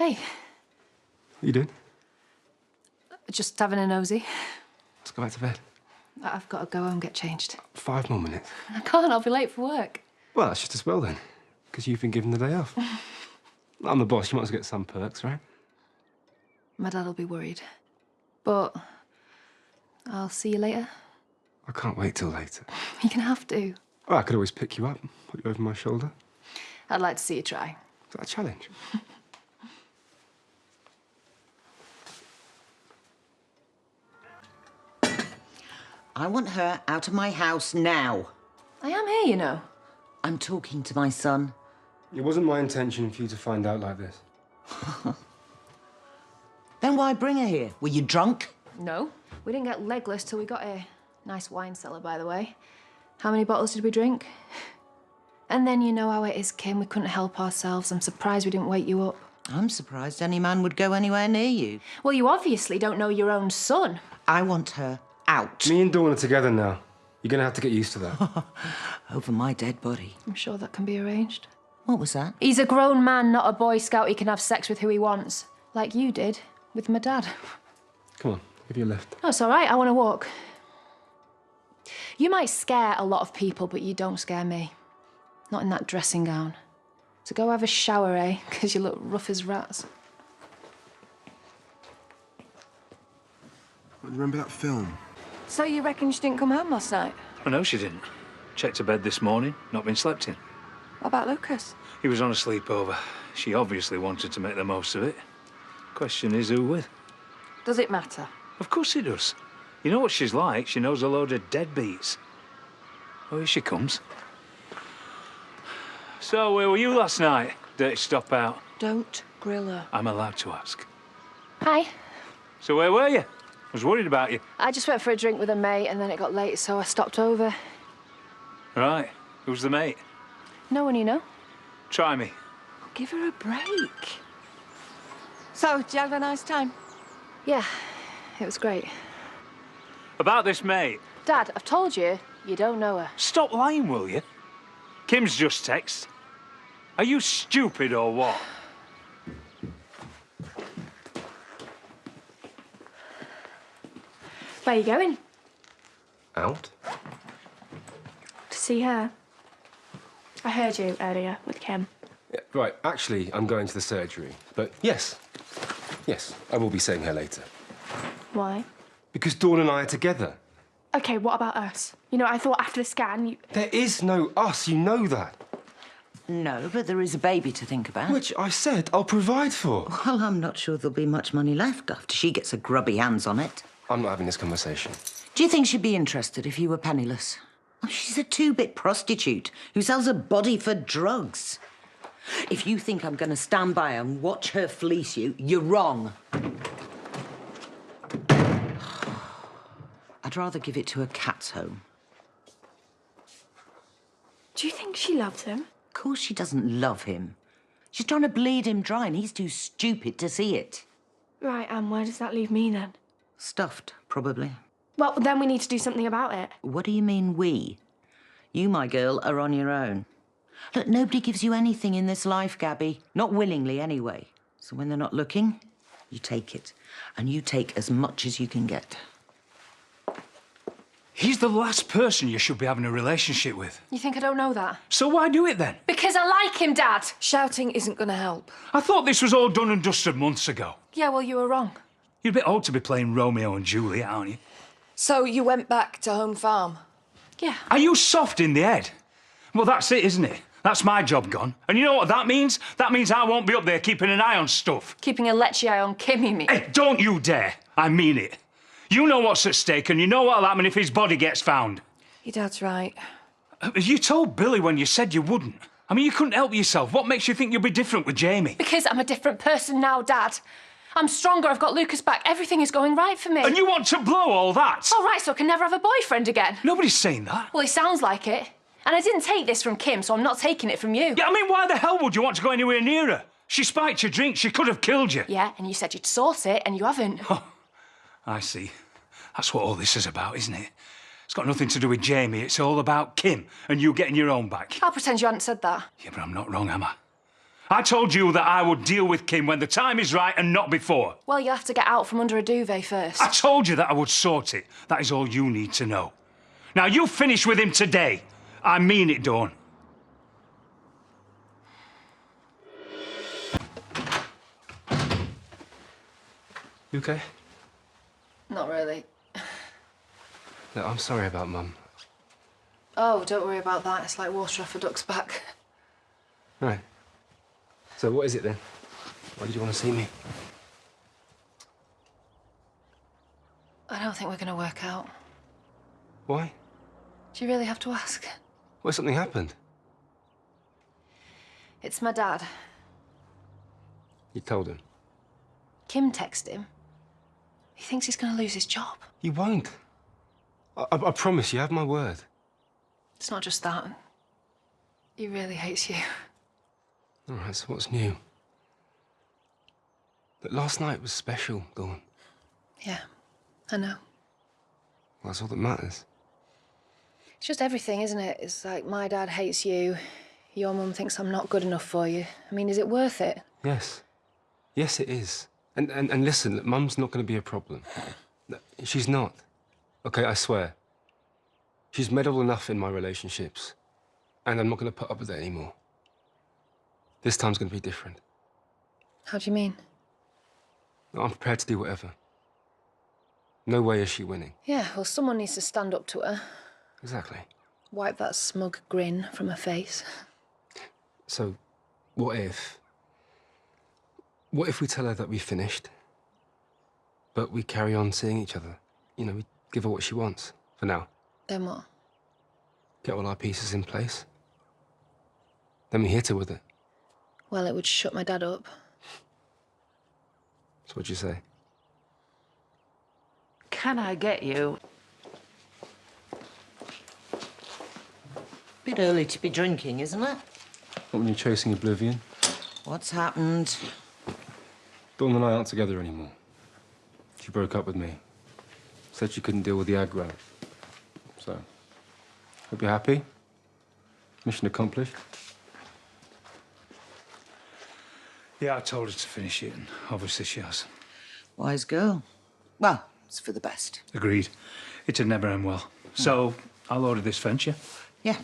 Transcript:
Hey. What are you doing? Just having a nosy. Let's go back to bed. I've got to go home and get changed. 5 more minutes. I can't, I'll be late for work. Well, that's just as well then, because you've been given the day off. I'm the boss, you might as well get some perks, right? My dad'll be worried. But I'll see you later. I can't wait till later. You're gonna have to. Well, I could always pick you up, put you over my shoulder. I'd like to see you try. Is that a challenge? I want her out of my house now. I am here, you know. I'm talking to my son. It wasn't my intention for you to find out like this. Then why bring her here? Were you drunk? No, we didn't get legless till we got here. Nice wine cellar, by the way. How many bottles did we drink? And then you know how it is, Kim. We couldn't help ourselves. I'm surprised we didn't wake you up. I'm surprised any man would go anywhere near you. Well, you obviously don't know your own son. I want her out. Me and Dawn are together now. You're gonna have to get used to that. Over my dead body. I'm sure that can be arranged. What was that? He's a grown man, not a Boy Scout. He can have sex with who he wants. Like you did with my dad. Come on, give you a lift. Oh, it's all right. I want to walk. You might scare a lot of people, but you don't scare me. Not in that dressing gown. So go have a shower, eh? Because you look rough as rats. Remember that film? So you reckon she didn't come home last night? I know she didn't. Checked her bed this morning, not been slept in. What about Lucas? He was on a sleepover. She obviously wanted to make the most of it. Question is, who with? Does it matter? Of course it does. You know what she's like. She knows a load of deadbeats. Oh, here she comes. So, where were you last night? Dirty stop out. Don't grill her. I'm allowed to ask. Hi. So where were you? I was worried about you. I just went for a drink with a mate and then it got late, so I stopped over. Right. Who's the mate? No one you know. Try me. Give her a break. So, did you have a nice time? Yeah, it was great. About this mate. Dad, I've told you, you don't know her. Stop lying, will you? Kim's just text. Are you stupid or what? Where are you going? Out? To see her. I heard you earlier with Kim. Yeah, right, actually, I'm going to the surgery. But yes, I will be seeing her later. Why? Because Dawn and I are together. Okay, what about us? You know, I thought after the scan you... There is no us, you know that. No, but there is a baby to think about. Which I said I'll provide for. Well, I'm not sure there'll be much money left after she gets her grubby hands on it. I'm not having this conversation. Do you think she'd be interested if you were penniless? Oh, she's a two-bit prostitute who sells her body for drugs. If you think I'm going to stand by and watch her fleece you, you're wrong. I'd rather give it to a cat's home. Do you think she loves him? Of course she doesn't love him. She's trying to bleed him dry and he's too stupid to see it. Right, and where does that leave me then? Stuffed, probably. Well, then we need to do something about it. What do you mean, we? You, my girl, are on your own. Look, nobody gives you anything in this life, Gabby. Not willingly, anyway. So when they're not looking, you take it. And you take as much as you can get. He's the last person you should be having a relationship with. You think I don't know that? So why do it then? Because I like him, Dad. Shouting isn't going to help. I thought this was all done and dusted months ago. Yeah, well, you were wrong. You're a bit old to be playing Romeo and Juliet, aren't you? So you went back to home farm? Yeah. Are you soft in the head? Well, that's it, isn't it? That's my job gone. And you know what that means? That means I won't be up there keeping an eye on stuff. Keeping a lechy eye on Kim, you mean? Hey, don't you dare. I mean it. You know what's at stake and you know what'll happen if his body gets found. Your dad's right. You told Billy when you said you wouldn't. I mean, you couldn't help yourself. What makes you think you'll be different with Jamie? Because I'm a different person now, Dad. I'm stronger, I've got Lucas back. Everything is going right for me. And you want to blow all that? All right, so I can never have a boyfriend again. Nobody's saying that. Well, it sounds like it. And I didn't take this from Kim, so I'm not taking it from you. Yeah, I mean, why the hell would you want to go anywhere near her? She spiked your drink. She could have killed you. Yeah, and you said you'd sort it, and you haven't. Oh, I see. That's what all this is about, isn't it? It's got nothing to do with Jamie. It's all about Kim and you getting your own back. I'll pretend you hadn't said that. Yeah, but I'm not wrong, am I? I told you that I would deal with Kim when the time is right and not before. Well, you'll have to get out from under a duvet first. I told you that I would sort it. That is all you need to know. Now, you finish with him today. I mean it, Dawn. You okay? Not really. No, I'm sorry about Mum. Oh, don't worry about that. It's like water off a duck's back. Right. So what is it then? Why did you want to see me? I don't think we're going to work out. Why? Do you really have to ask? Well, something happened. It's my dad. You told him. Kim texted him. He thinks he's going to lose his job. You won't. I promise you, have my word. It's not just that. He really hates you. All right, so what's new? But last night was special, Dawn. Yeah, I know. Well, that's all that matters. It's just everything, isn't it? It's like my dad hates you. Your mum thinks I'm not good enough for you. I mean, is it worth it? Yes. Yes, it is. And listen, look, Mum's not going to be a problem. No, she's not. Okay, I swear. She's meddled enough in my relationships. And I'm not going to put up with it anymore. This time's going to be different. How do you mean? I'm prepared to do whatever. No way is she winning. Yeah, well, someone needs to stand up to her. Exactly. Wipe that smug grin from her face. So, what if... What if we tell her that we finished, but we carry on seeing each other? You know, we give her what she wants, for now. Then what? Get all our pieces in place. Then we hit her with it. Well, it would shut my dad up. So what'd you say? Can I get you? Bit early to be drinking, isn't it? Not when you're chasing oblivion. What's happened? Dawn and I aren't together anymore. She broke up with me. Said she couldn't deal with the aggro. So, hope you're happy. Mission accomplished. Yeah, I told her to finish it, and obviously she has. Wise girl. Well, it's for the best. Agreed. It'd never end well. So, I'll order this fence, yeah? Yeah,